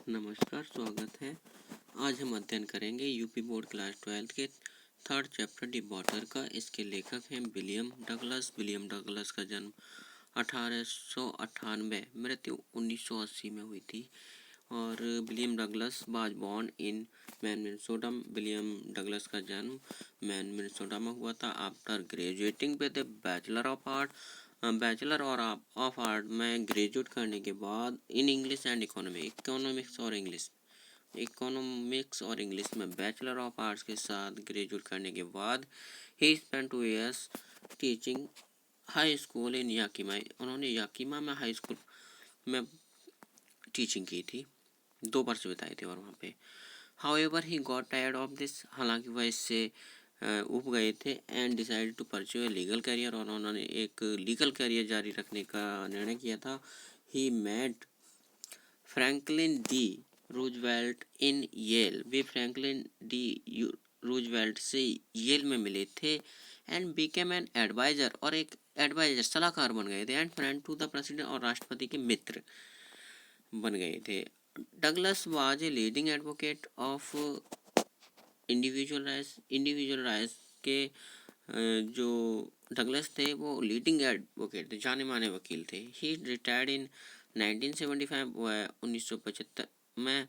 नमस्कार, स्वागत है। आज हम अध्ययन करेंगे यूपी बोर्ड क्लास 12 के थर्ड चैप्टर डी वाटर का। इसके लेखक हैं विलियम डगलस। विलियम डगलस का जन्म 1898, मृत्यु 1980 में हुई थी। और William Douglas was born in man, Minnesota. William Douglas का जन्म मैन, मिनेसोटा में हुआ था। After graduating with bachelor of art में ग्रेजुएट करने के बाद इन इंग्लिश एंड इकोनॉमिक्स और इंग्लिश में बैचलर ऑफ आर्ट्स के साथ ग्रेजुएट करने के बाद ही spent 2 years teaching high school इन याकिमा। उन्होंने याकिमा में हाई स्कूल में टीचिंग की थी, 2 वर्ष बिताए थे और वहाँ पे। However he got tired of this, हालांकि वह इससे उब गए थे। And decided to pursue a legal career, और उन्होंने एक लीगल करियर जारी रखने का निर्णय किया था। He met Franklin D Roosevelt in Yale. वे फ्रैंकलिन डी रूजवेल्ट से येल में मिले थे। एंड बिकेम एन एडवाइजर, और एक एडवाइजर सलाहकार बन गए थे। And friend to the president, और राष्ट्रपति के मित्र बन गए थे। Douglas was a leading advocate of individual rights के जो डगलस थे वो लीडिंग एडवोकेट थे, जाने माने वकील थे। ही रिटायर्ड इन 1975, वह 1975 में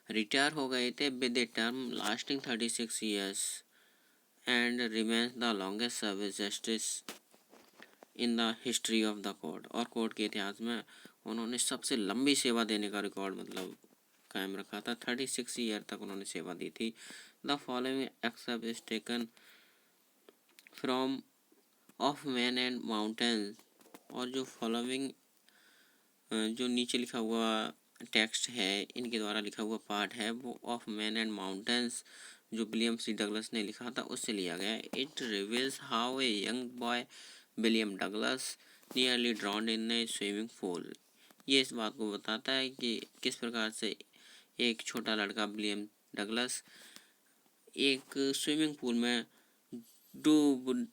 रिटायर हो गए थे। With a term lasting 36 years and remains the longest service justice in the history of the court. और कोर्ट के इतिहास में उन्होंने सबसे लंबी सेवा देने का रिकॉर्ड कायम रखा था। 36 ईयर तक उन्होंने सेवा दी थी। The following except is taken from of man and mountains, और जो फॉलोइंग जो नीचे लिखा हुआ टेक्स्ट है, इनके द्वारा लिखा हुआ पार्ट है, वो ऑफ मैन एंड माउंटेन्स जो विलियम सी डगलस ने लिखा था उससे लिया गया है। It reveals how a young boy William Douglas nearly ड्रॉन्ड in A swimming pool. ये इस बात को बताता है कि किस प्रकार से एक छोटा लड़का विलियम डगलस एक स्विमिंग पूल में डूब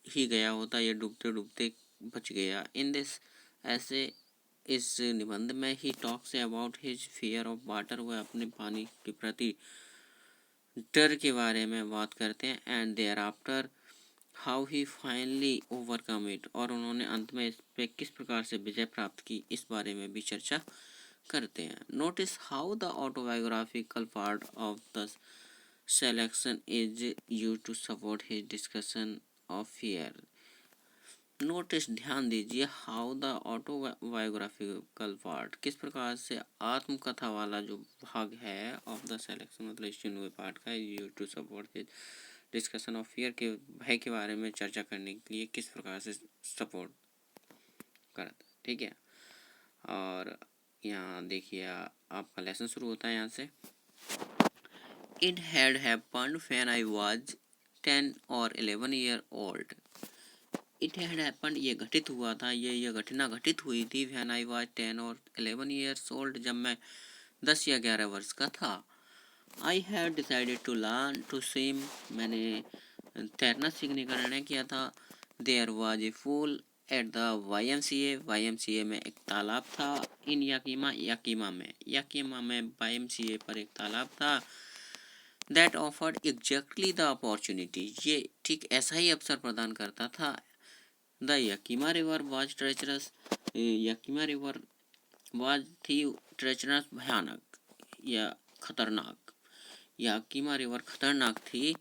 ही गया होता, या डूबते डूबते बच गया। इन दिस ऐसे इस निबंध में he talks about his fear of water, वह अपने पानी के प्रति डर के बारे में बात करते हैं। And thereafter how he finally overcome it, और उन्होंने अंत में इस पे किस प्रकार से विजय प्राप्त की, इस बारे में भी चर्चा करते हैं। Notice how the autobiographical part of the selection is used to support his discussion of fear. Notice ध्यान दीजिए, हाउ द ऑटोबायोग्राफिकल पार्ट, किस प्रकार से आत्मकथा वाला जो भाग है ऑफ द सिलेक्शन मतलब इस चुने हुए पार्ट का use to support his discussion of fear, के भय के बारे में चर्चा करने के लिए किस प्रकार से सपोर्ट करता। ठीक है, और यहाँ देखिए आपका लेसन शुरू होता है यहाँ से। It had happened when I was 10 or 11 year old. It had happened, ये घटित हुआ था, ये घटना घटित हुई थी। when I was 10 or 11 years old, जब मैं 10 या 11 वर्ष का था। I had decided to learn to swim, मैंने तैरना सीखने का निर्णय किया था। There was a pool at the YMCA में एक तालाब था। in याकीमा में YMCA पर एक तालाब था। That offered exactly the opportunity, ये ठीक ऐसा ही अवसर प्रदान करता था। The Yakima river was treacherous, Yakima river was थी treacherous, भयानक या खतरनाक। याकीमा रिवर खतरनाक थी।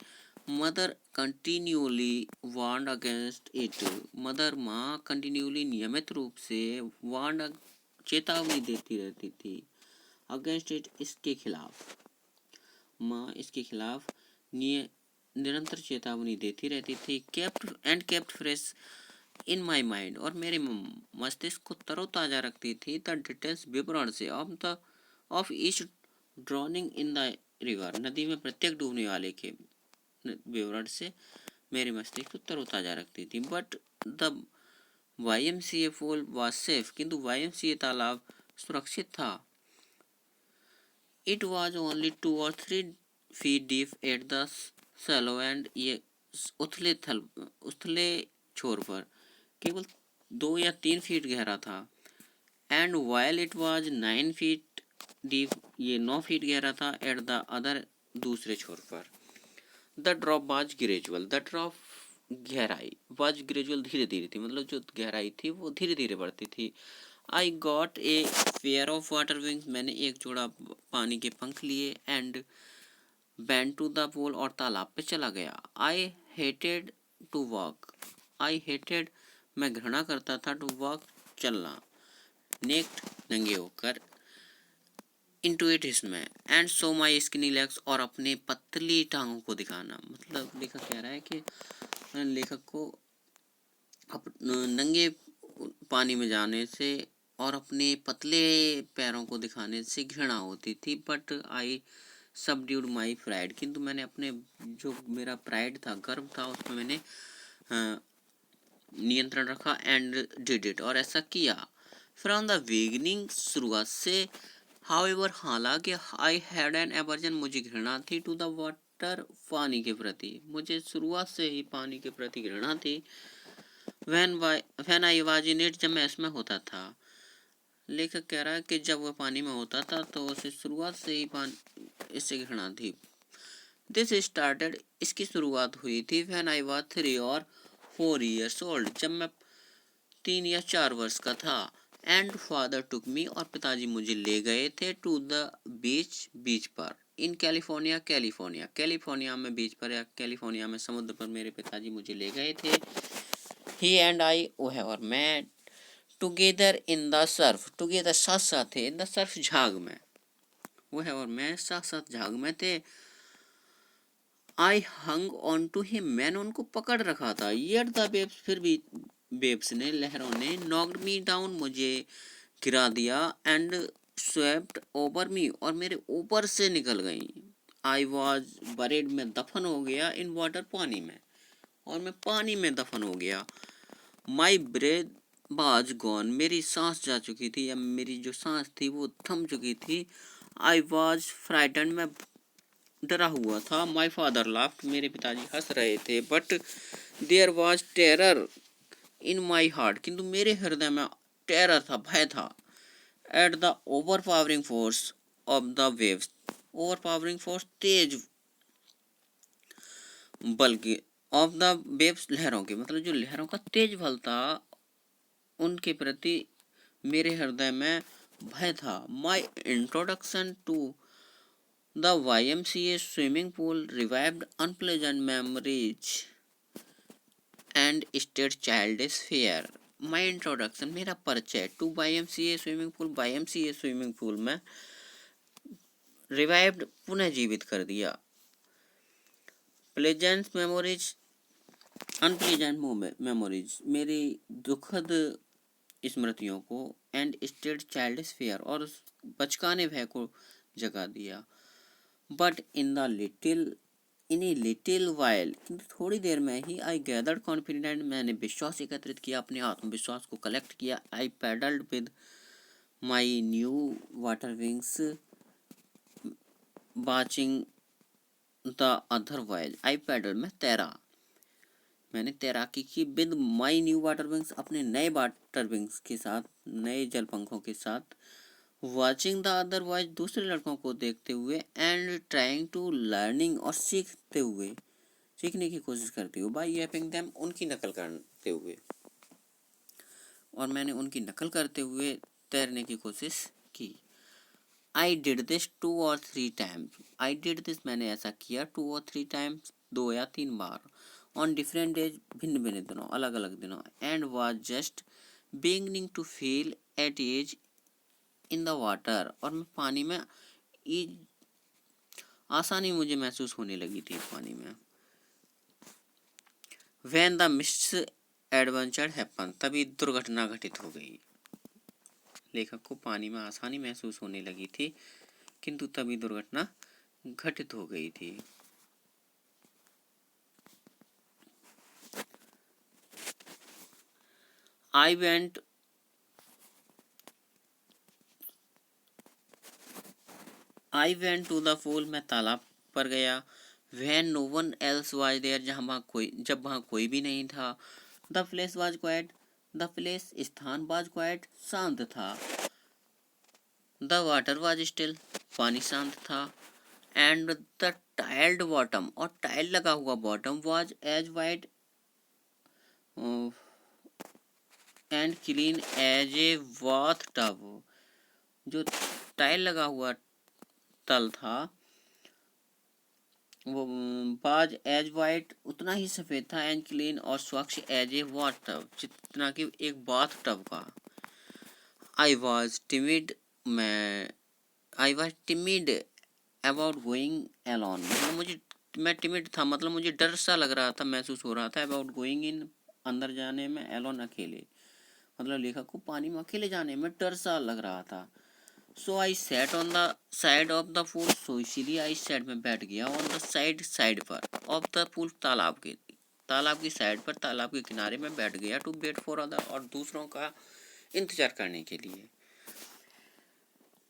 Mother continuously warned against it, mother माँ कंटिन्यूली नियमित रूप से वार्न चेतावनी देती रहती थी। अगेंस्ट इट, इसके खिलाफ, माँ इसके खिलाफ निरंतर चेतावनी देती रहती थी। Kept fresh in my mind, और मेरे मस्तिष्क को तरोताजा रखती थी। द डिटेल्स, विवरण से, of each drowning in the river, नदी में प्रत्येक डूबने वाले के विवरण से मेरे मस्तिष्क को तरोताजा रखती थी। But the YMCA pool was safe, किंतु YMCA तालाब सुरक्षित था। It was only 2 or 3 feet deep at the shallow end, ये उथले छोर पर केवल 2 या 3 फीट गहरा था। And while it was 9 feet deep, ये 9 फीट गहरा था। एट द अदर, दूसरे छोर पर। The drop was gradual, the drop गहराई, वाज ग्रेजुअल धीरे धीरे थी, मतलब जो गहराई थी वो धीरे धीरे बढ़ती थी। I got a pair of water wings, मैंने एक जोड़ा पानी के पंख लिए। And went to the pool, और तालाब पे चला गया। I hated to walk, I hated, मैं घृणा करता था, टू वॉक, चलना, नेक्ड, नंगे होकर, इनटू इट, इसमें, and so my skinny legs, और अपने पतली टांगों को दिखाना। मतलब लेखक कह रहा है कि लेखक को नंगे पानी में जाने से और अपने पतले पैरों को दिखाने से घृणा होती थी। But I subdued my pride, किंतु मैंने अपने, जो मेरा प्राइड था, गर्व था, उसमें मैंने नियंत्रण रखा। एंड डिड इट, और ऐसा किया। फ्रॉम द बिगिनिंग, शुरुआत से, हाउएवर, हालांकि, आई हैड एन एवर्जन, मुझे घृणा थी, टू द वाटर, पानी के प्रति, मुझे शुरुआत से ही पानी के प्रति घृणा थी। When I was in it, जब मैं इसमें होता था। लेखक कह रहा है कि जब वह पानी में होता था तो उसे शुरुआत से ही पानी, इससे घृणा थी। दिस स्टार्टेड, इसकी शुरुआत हुई थी। व्हेन आई वाज 3 और 4 ईयर्स ओल्ड, जब मैं 3 या 4 वर्ष का था। एंड फादर टुक मी, और पिताजी मुझे ले गए थे, टू द बीच, बीच पर, इन कैलिफोर्निया, कैलिफोर्निया, कैलिफोर्निया में बीच पर, या कैलिफोर्निया में समुद्र पर मेरे पिताजी मुझे ले गए थे। ही एंड आई, वह और मैं, together in the Surf, together साथ साथ थे, इन द सर्फ, झाग में, वह और मैं साथ साथ झाग में थे। आई हंग ऑन टू हिम, मैंने उनको पकड़ रखा था। येट द वेव्स, फिर भी वेव्स ने, लहरों ने, नॉक्ड मी डाउन, मुझे गिरा दिया। एंड स्वेप्ट ओवर मी, और मेरे ऊपर से निकल गई। आई वॉज बरीड, में दफन हो गया। इन वाटर, पानी में, और मैं पानी में दफन हो गया। माई ब्रेथ वाज गॉन, मेरी सांस जा चुकी थी, या मेरी जो सांस थी वो थम चुकी थी। आई वॉज फ्राइटन, मैं डरा हुआ था। माई फादर लाफ्ड, मेरे पिताजी हंस रहे थे। But there was terror in my heart, किंतु मेरे हृदय में टेरर था, भय था। At the overpowering force of the waves, overpowering force, तेज बल की, ऑफ द वेव्स, लहरों की, मतलब जो लहरों का तेज बल था, उनके प्रति मेरे हृदय में भय था। My introduction to the YMCA swimming pool revived unpleasant memories and stirred childish fear. My introduction, मेरा परिचय, to YMCA swimming pool, YMCA swimming pool में, रिवाइव्ड, पुनः जीवित कर दिया। प्लेजेंट मेमोरीज, अनप्लेजेंट मेमोरीज, मेरी दुखद स्मृतियों को। एंड स्टेट चाइल्डिश फियर, और बचकाने भय को जगा दिया। But in the little, in a little while, किंतु थोड़ी देर में ही, आई गैदर्ड कॉन्फिडेंट, मैंने विश्वास एकत्रित किया, अपने आत्मविश्वास को कलेक्ट किया। I paddled with my new water wings, watching the other while, I paddle, मैं तैरा, मैंने तैराकी की, with my new water wings, अपने नए वाटर विंग्स के साथ, नए जल पंखों के साथ। वाचिंग द अदर वॉइस, दूसरे लड़कों को देखते हुए। एंड ट्राइंग टू लर्निंग, और सीखते हुए, सीखने की कोशिश करते हुए। बाई यापिंग देम, उनकी नकल करते हुए, और मैंने उनकी नकल करते हुए तैरने की कोशिश की। आई डिड दिस 2 और 3 टाइम्स, आई डिड दिस, मैंने ऐसा किया, 2 और 3 टाइम्स, 2 या 3 बार। ऑन डिफरेंट डेज, भिन्न भिन्न दिनों, अलग अलग दिनों। And was just beginning to feel at ease in the water, और मैं पानी में, आसानी मुझे महसूस होने लगी थी पानी में। When the miss adventure happen, तभी दुर्घटना घटित हो गई। लेखक को पानी में आसानी महसूस होने लगी थी, किंतु तभी दुर्घटना घटित हो गई थी। I went to the pool, मैं तालाब पर गया। When no one else was there, जब वहाँ कोई भी नहीं था। The place was quiet, the place, स्थान, वाज क्वाइट, शांत था। द वाटर वाज स्टिल, पानी शांत था। एंड द टाइल्ड बॉटम, और टाइल लगा हुआ bottom, was as white and clean as a bathtub. जो टाइल लगा हुआ तल था वो बाज एज वाइट, उतना ही सफ़ेद था, एंड क्लीन और स्वच्छ एज ए बाथ टब, जितना कि एक बाथ टब का। I was timid, I was timid about going alone, मतलब मैं टिमिड था, मतलब मुझे डर सा लग रहा था, महसूस हो रहा था। अबाउट गोइंग इन, अंदर जाने में, एलोन अकेले, मतलब लेखक को पानी में अकेले जाने में डर सा लग रहा था। So I sat on the side of the pool, so इसीलिए आई सेट में बैठ गया ऑन द साइड पर ऑफ द पूल, तालाब की साइड पर, तालाब के किनारे में बैठ गया। टू वेट फॉर अदर, और दूसरों का इंतजार करने के लिए,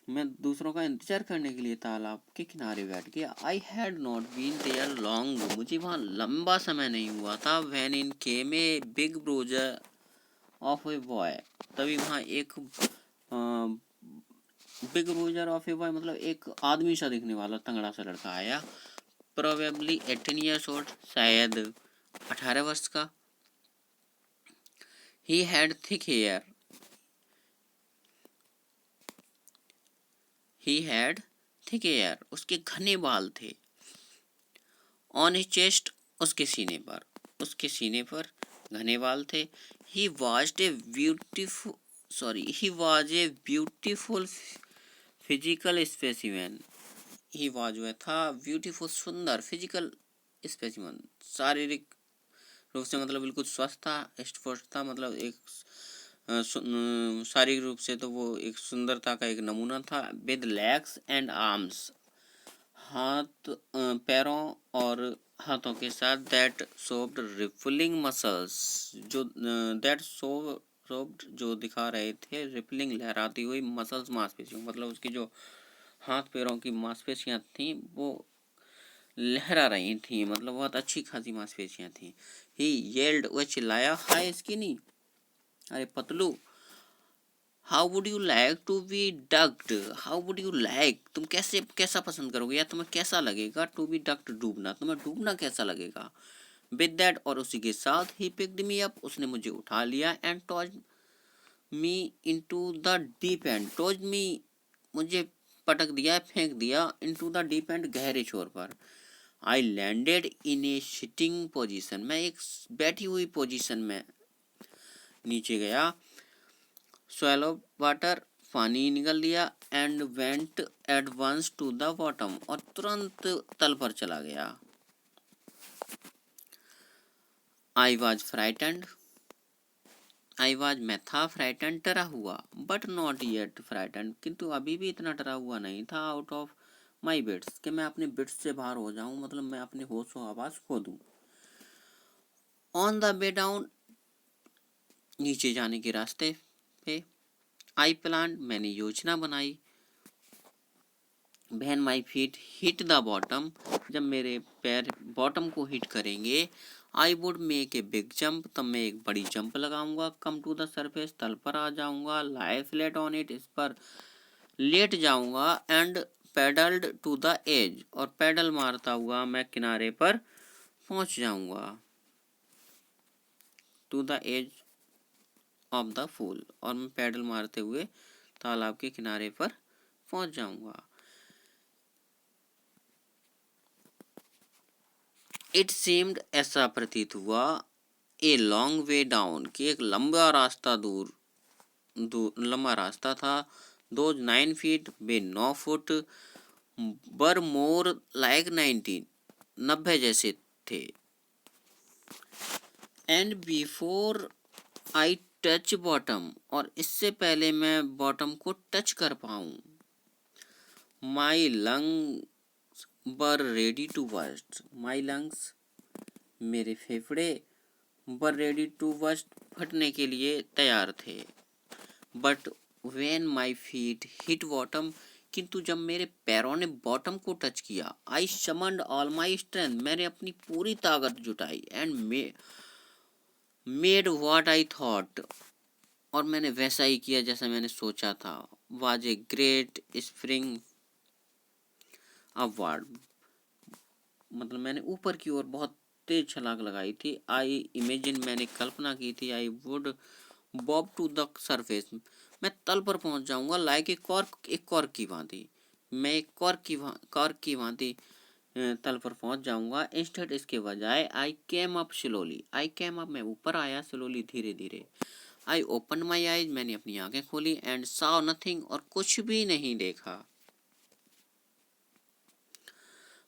मैं दूसरों का इंतजार करने के लिए तालाब के किनारे बैठ गया। I had not been there long, मुझे वहाँ लंबा समय नहीं हुआ था। When in came a big bruiser of a boy, तभी वहाँ एक big bruiser of a boy, मतलब एक आदमी सा दिखने वाला तंगड़ा सा लड़का आया। प्रोबेबली 18 ईयर्स ओल्ड, शायद 18 वर्ष का। ही हैड थिक हेयर, उसके घने बाल थे। ऑन हिज चेस्ट, उसके सीने पर घने बाल थे। He was a beautiful physical specimen, he was, वह था, ब्यूटीफुल, सुंदर, फिजिकल स्पेसिमेन, शारीरिक रूप से मतलब बिल्कुल स्वस्थ था। स्पोर्ट था, मतलब एक शारीरिक रूप से तो वो एक सुंदरता का एक नमूना था। विद लेग्स एंड आर्म्स, हाथ, पैरों और हाथों के साथ। दैट शोव्ड रिपलिंग मसल्स, जो शोव्ड जो दिखा रहे थे, रिपलिंग, लहराती हुई, मसल्स, मांसपेशियों, मतलब उसकी जो हाथ पैरों की मांसपेशियां थीं वो लहरा रही थी, मतलब बहुत अच्छी खासी मांसपेशियां थी। ही येल्ड, वह चिल्लाया, हाय स्किनी, अरे पतलू। How would you like to be ducked, how would you like, तुम कैसा पसंद करोगे, या तुम्हें कैसा लगेगा, टू बी डक्ड, डूबना, तुम्हें डूबना कैसा लगेगा। विद दैट, और उसी के साथ, ही पिक्ड मी अप, उसने मुझे उठा लिया। And tossed me into the deep end, tossed me, मुझे पटक दिया, फेंक दिया, इनटू द डीप एंड, गहरे छोर पर। I landed in A sitting position, मैं एक बैठी हुई पोजिशन में नीचे गया। स्वैलो वाटर, पानी निगल लिया। And went at once to the bottom, और तुरंत तल पर चला गया। आई वॉज फ्राइटेंड, मैं था, फ्राइटेंड, डरा हुआ। बट नॉट येट फ्राइटेंड, किंतु अभी भी इतना डरा हुआ नहीं था। आउट ऑफ माई बिट्स, कि मैं अपने बिट्स से बाहर हो जाऊं, मतलब मैं अपने होश व आवाज खो दूं। ऑन द वे डाउन, नीचे जाने के रास्ते पे। आई प्लान, मैंने योजना बनाई। When my feet hit the bottom, जब मेरे पैर बॉटम को हिट करेंगे। I would make a big jump, तब मैं एक बड़ी जंप लगाऊंगा। कम टू द सरफेस, तल पर आ जाऊंगा। लाई फ्लैट ऑन इट, इस पर लेट जाऊंगा। And paddled to the edge, और पैडल मारता हुआ मैं किनारे पर पहुंच जाऊंगा। To the edge of the pool, और मैं पैडल मारते हुए तालाब के किनारे पर पहुंच जाऊंगा। इट सीम्ड, ऐसा प्रतीत हुआ, ए लॉन्ग वे डाउन, कि एक लंबा रास्ता लंबा रास्ता था। दो 9 फीट, वे 9 फुट, बर मोर लाइक 19, 90 जैसे थे। And before I touch bottom, और इससे पहले मैं बॉटम को टच कर पाऊं। My lungs were ready to burst, my lungs, मेरे फेफड़े, बर रेडी टू बस्ट, फटने के लिए तैयार थे। But when my feet hit bottom, किंतु जब मेरे पैरों ने बॉटम को टच किया। आई समन्ड ऑल माई स्ट्रेंथ, मैंने अपनी पूरी ताकत जुटाई। And made what I thought, और मैंने वैसा ही किया जैसा मैंने सोचा था। Was a great spring upward, मतलब मैंने ऊपर की ओर बहुत तेज छलांग लगाई थी। आई इमेजिन, मैंने कल्पना की थी, I would bob to the surface, मैं तल पर पहुंच जाऊंगा। लाइक एक कॉर्क की भांति, मैं एक कॉर्क की भांति तल पर पहुंच जाऊंगा। इंस्टेड, इसके बजाय, आई केम अप, मैं ऊपर आया, स्लोली, धीरे धीरे। आई ओपन माई आईज, मैंने अपनी आंखें खोली। एंड सॉ नथिंग, और कुछ भी नहीं देखा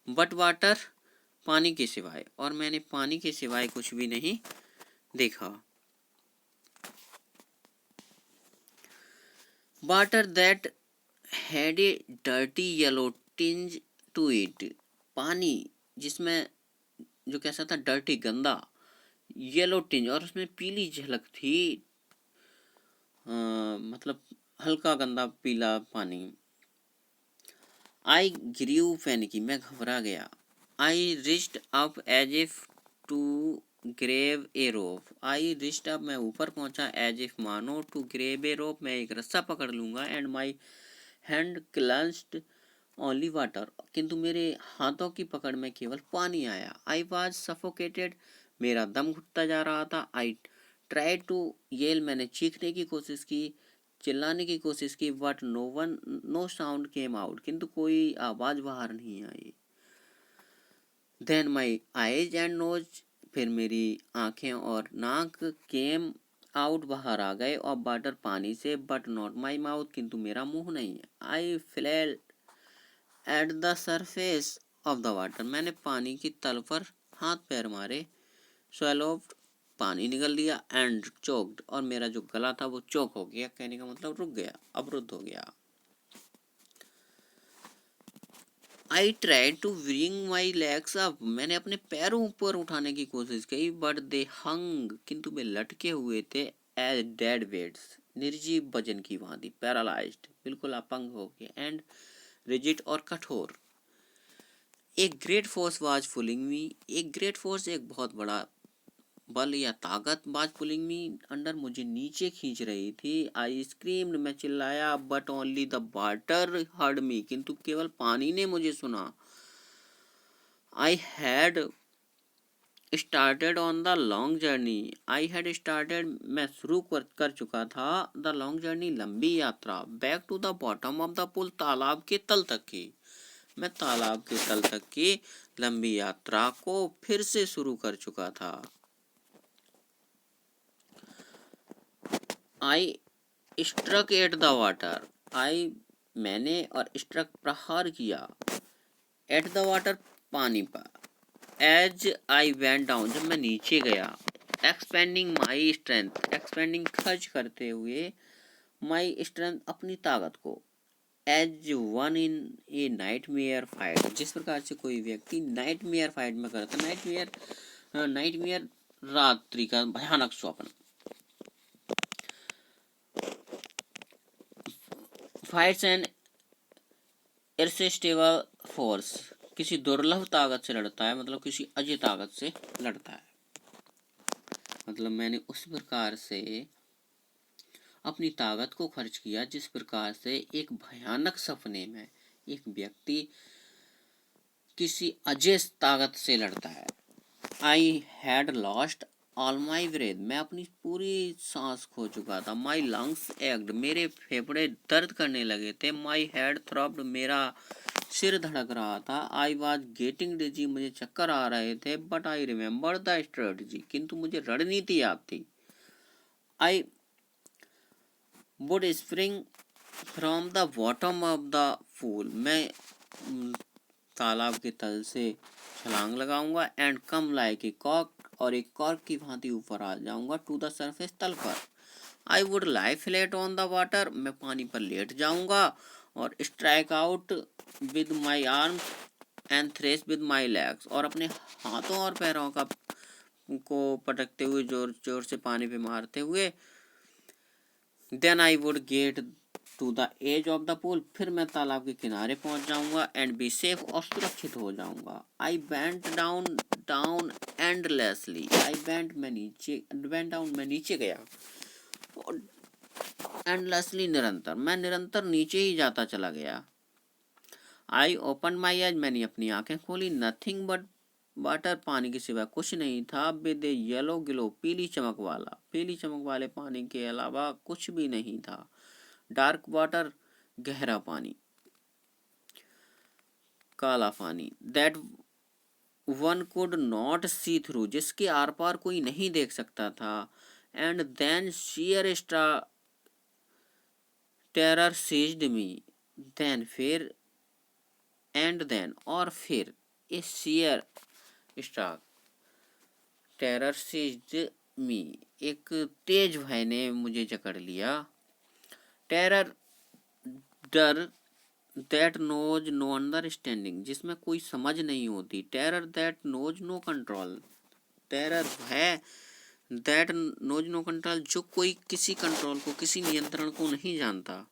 बट वाटर, पानी के सिवाय, और मैंने पानी के सिवाय कुछ भी नहीं देखा। Water that had a dirty yellow tinge to it, पानी जिसमें, जो कैसा था, डर्टी, गंदा, येलो टिंज, और उसमें पीली झलक थी। मतलब हल्का गंदा पीला पानी। आई ग्रीव पैनिकी, मैं घबरा गया। I reached up as if to grab a rope, I reached up, मैं ऊपर पहुंचा, एज इफ, मानो, टू ग्रेव ए रोप, मैं एक रस्सा पकड़ लूंगा। And my hand clutched only water, किंतु मेरे हाथों की पकड़ में केवल पानी आया। आई वॉज सफोकेटेड, मेरा दम घुटता जा रहा था। आई ट्राई टू येल, मैंने चीखने की कोशिश की, चिल्लाने की कोशिश की। But no sound came out, किंतु कोई आवाज बाहर नहीं आई। Then my eyes and nose, फिर मेरी आंखें और नाक, केम आउट, बाहर आ गए, और वाटर, पानी से, बट नॉट माई माउथ, किंतु मेरा मुंह नहीं। I flail at the surface of the water, मैंने पानी की तल पर हाथ पैर मारे। स्वैलोव्ड, पानी निगल लिया। एंड चोक्ड, और मेरा जो गला था वो चोक हो गया, कहने का मतलब रुक गया, अवरुद्ध हो गया। I tried to bring my legs up, मैंने अपने पैरों ऊपर उठाने की कोशिश की, बट दे हंग, किंतु वे लटके हुए थे, एज डेड वेट्स, निर्जीव वजन की भांति, पैरालाइज्ड, बिल्कुल अपंग हो गए। एंड रिजिड, और कठोर। एक great force was pulling me, एक ग्रेट फोर्स, एक बहुत बड़ा बल या ताकत, वाज पुलिंग मी, अंडर, मुझे नीचे खींच रही थी। आई स्क्रीम्ड, मैं चिल्लाया, but only the water heard me, किंतु केवल पानी ने मुझे सुना। I had started on the long journey, I had started, मैं शुरू कर चुका था, द लॉन्ग जर्नी, लंबी यात्रा, back to the bottom of the pool, तालाब के तल तक की, मैं तालाब के तल तक की लंबी यात्रा को फिर से शुरू कर चुका था। I struck at the water, I, मैंने, और स्ट्रक, प्रहार किया, एट द वाटर, पानी पर। एज आई वेंट डाउन, जब मैं नीचे गया। एक्सपेंडिंग माई स्ट्रेंथ, एक्सपेंडिंग, खर्च करते हुए, माई स्ट्रेंथ, अपनी ताकत को। As one in a nightmare fight, जिस प्रकार से कोई व्यक्ति नाइटमेयर फाइट में करता, नाइटमेयर रात्रि का भयानक स्वप्न। फाइट्स एन इररेसिस्टिबल फोर्स, किसी दुर्लभ ताकत से लड़ता है, मतलब किसी अजय ताकत से लड़ता है। मतलब मैंने उस प्रकार से अपनी ताकत को खर्च किया जिस प्रकार से एक भयानक सपने में एक व्यक्ति किसी अजय ताकत से लड़ता है। I had lost all my breath, मैं अपनी पूरी सांस खो चुका था। माई लंग्स एक्ड, मेरे फेफड़े दर्द करने लगे थे। माई हेड थ्रॉब्ड, मेरा सिर धड़क रहा था। आई वॉज गेटिंग डिजी, मुझे चक्कर आ रहे थे। But I remember the strategy, किंतु मुझे रणनीति याद थी। I would spring from the bottom of the pool, मैं तालाब के तल से छलांग लगाऊंगा। एंड कम लाइक ए कॉक, और एक कॉर्क की भांति ऊपर आ जाऊंगा, टू द सरफेस, तल पर। I would lie flat on the water, मैं पानी पर लेट जाऊंगा, और strike out with my arm and thrash with my legs, और अपने हाथों और पैरों का को पटकते हुए, जोर जोर से पानी पे मारते हुए। Then I would get to the edge of the pool, फिर मैं तालाब के किनारे पहुंच जाऊंगा। एंड बी सेफ, और सुरक्षित हो जाऊंगा। आई बेंट डाउन डाउन एंडलेसली, आई बेंट, मैं नीचे, बेंट डाउन, मैं नीचे गया, और एंडलेसली निरंतर, मैं निरंतर नीचे ही जाता चला गया। आई ओपन माई आइज, मैंने अपनी आंखें खोली। नथिंग बट वाटर, पानी के सिवा कुछ नहीं था। विद येलो ग्लो, पीली चमक वाला, पीली चमक वाले पानी के अलावा कुछ भी नहीं था। डार्क वाटर, गहरा पानी, काला पानी। That one could not see through, जिसके आर पार कोई नहीं देख सकता था। And then sheer terror seized me, then फिर, एंड देन और फिर, इस sheer stark terror seized me, एक तेज भय ने मुझे जकड़ लिया। टेरर, डर, दैट नोज नो अंडरस्टैंडिंग, जिसमें कोई समझ नहीं होती। Terror that knows no control, terror भय, दैट नोज नो कंट्रोल, जो कोई किसी कंट्रोल को, किसी नियंत्रण को नहीं जानता।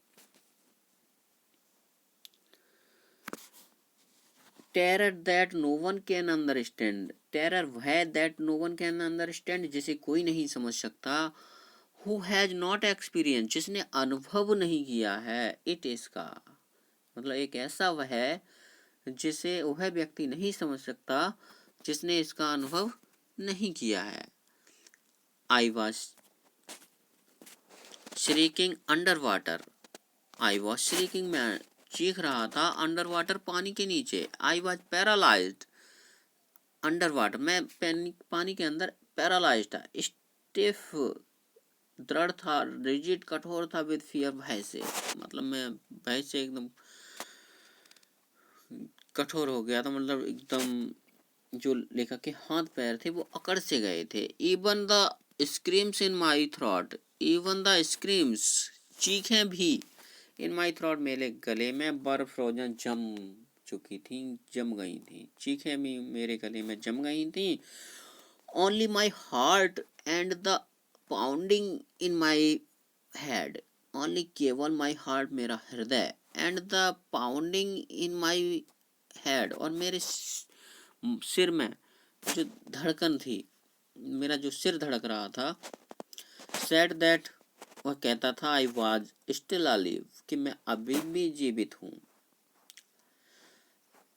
Terror that no one can understand, terror भय, that no one can understand, जिसे कोई नहीं समझ सकता। हु हैज नॉट एक्सपीरियंस, जिसने अनुभव नहीं किया है। इट, इसका मतलब एक ऐसा वह है जिसे वह व्यक्ति नहीं समझ सकता जिसने इसका अनुभव नहीं किया है। I was shrieking under water, I was shrieking, मैं चीख रहा था। अंडर वाटर, पानी के नीचे। I was paralysed under water, मैं पानी के अंदर पैरालाइज था। स्टिफ, दृढ़ था। रिजिड, कठोर था। विद फियर, भय से, मतलब मैं भय से एकदम कठोर हो गया था, मतलब एकदम जो लेखक के हाथ पैर थे वो अकड़ से गए थे। Even the screams in my throat, even the screams, चीखें भी, इन माई थ्रॉट, मेरे गले में, बर फ्रोजन, जम चुकी थी, जम गई थी। चीखें भी मेरे गले में जम गई थी। Only my heart and the pounding in my head, only, केवल, माई हार्ट, मेरा हृदय, and the pounding in my head, और मेरे सिर में जो धड़कन थी, मेरा जो सिर धड़क रहा था। सेड दैट, वह कहता था, आई वाज स्टिल अलिव, कि मैं अभी भी जीवित हूँ।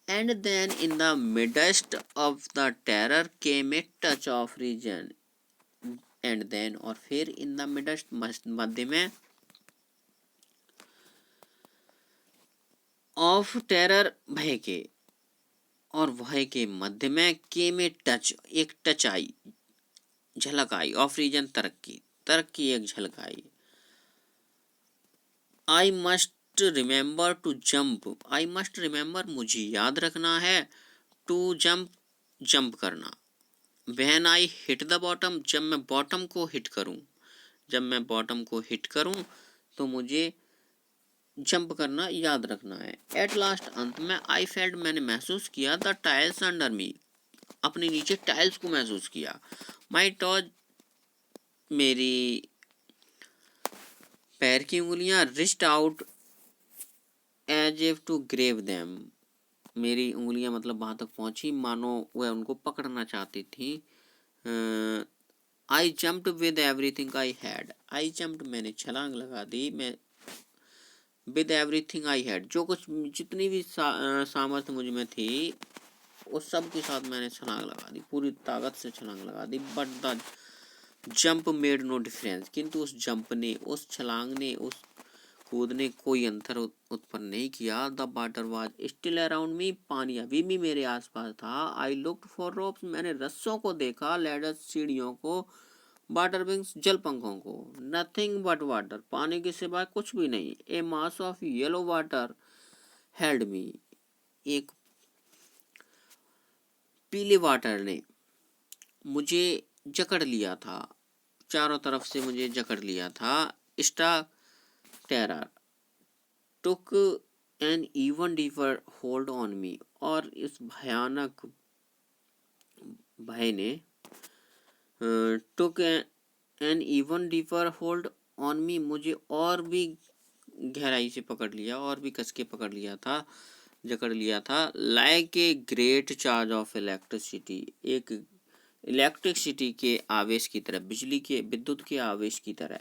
And then in the midst of the terror came a touch of reason, and then और फिर, इन द मिडेस्ट, मध्य में, ऑफ टेरर, भय के, और भय के मध्य में, के में टच, एक टच आई, झलक आई। ऑफ रीजन, तर्क की, तर्क की एक झलक आई। I must remember to jump, I must remember, मुझे याद रखना है। टू जंप, जंप करना। When I hit the bottom, जब मैं बॉटम को हिट करूं, जब मैं बॉटम को हिट करूं तो मुझे जंप करना याद रखना है। एट लास्ट, अंत में, आई फेल्ट, मैंने महसूस किया। द टाइल्स अंडर मी, अपने नीचे टाइल्स को महसूस किया। माई टॉज, मेरी पैर की उंगलियां, wrist out as if to grab them, मेरी उंगलियां मतलब वहां तक पहुंची मानो वह उनको पकड़ना चाहती थी। आई jumped with everything I had, I jumped, मैंने छलांग लगा दी। मैं विद एवरीथिंग आई हैड, जो कुछ, जितनी भी सामर्थ्य मुझ में थी, उस सब के साथ मैंने छलांग लगा दी, पूरी ताकत से छलांग लगा दी। But the jump made no difference, किंतु उस जंप ने, उस छलांग ने, उस कूद ने कोई अंतर उत्पन्न नहीं किया। The water was still around me, पानी अभी भी मेरे आसपास था। आई लुक्ड फॉर रोप्स, मैंने रस्सों को देखा। लैडर्स, सीढ़ियों को। वाटर विंग्स, जल पंखों को। नथिंग बट वाटर, पानी के सिवाय कुछ भी नहीं। A mass of yellow water held me, एक पीले वाटर ने मुझे जकड़ लिया था, चारों तरफ से मुझे जकड़ लिया था। स्टा terror took an even deeper hold on me, और इस भयानक भय ने took an even deeper hold on me, मुझे और भी गहराई से पकड़ लिया, और भी कस के पकड़ लिया था, जकड़ लिया था। Like a great charge of electricity, एक इलेक्ट्रिसिटी के आवेश की तरह, बिजली के, विद्युत के आवेश की तरह।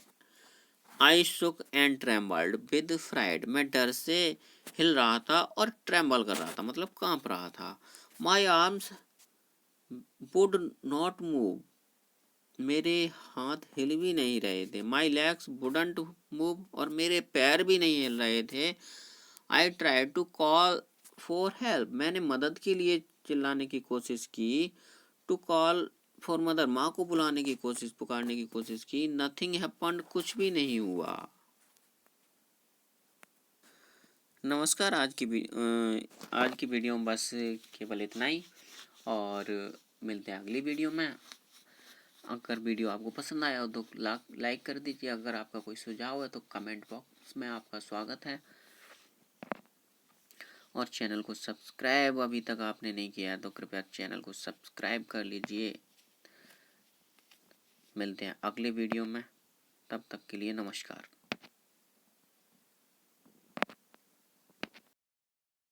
आई शुक एंड ट्रेम्बल्ड विद फ्राइड, मैं डर से हिल रहा था और ट्रेम्बल कर रहा था, मतलब कांप रहा था। My arms would not move, मेरे हाथ हिल भी नहीं रहे थे। माई लेग्स वुडंट मूव, और मेरे पैर भी नहीं हिल रहे थे। I try to call for help, मैंने मदद के लिए चिल्लाने की कोशिश की। टू कॉल फॉर मदर, माँ को बुलाने की कोशिश, पुकारने की कोशिश की। नथिंग हैपेंड, कुछ भी नहीं हुआ। नमस्कार, आज की वीडियो में बस केवल इतना ही, और मिलते हैं अगली वीडियो में। अगर वीडियो आपको पसंद आया हो तो लाइक कर दीजिए। अगर आपका कोई सुझाव है तो कमेंट बॉक्स में आपका स्वागत है। और चैनल को सब्सक्राइब अभी तक आपने नहीं किया है तो कृपया चैनल को सब्सक्राइब कर लीजिए। मिलते हैं अगले वीडियो में, तब तक के लिए नमस्कार।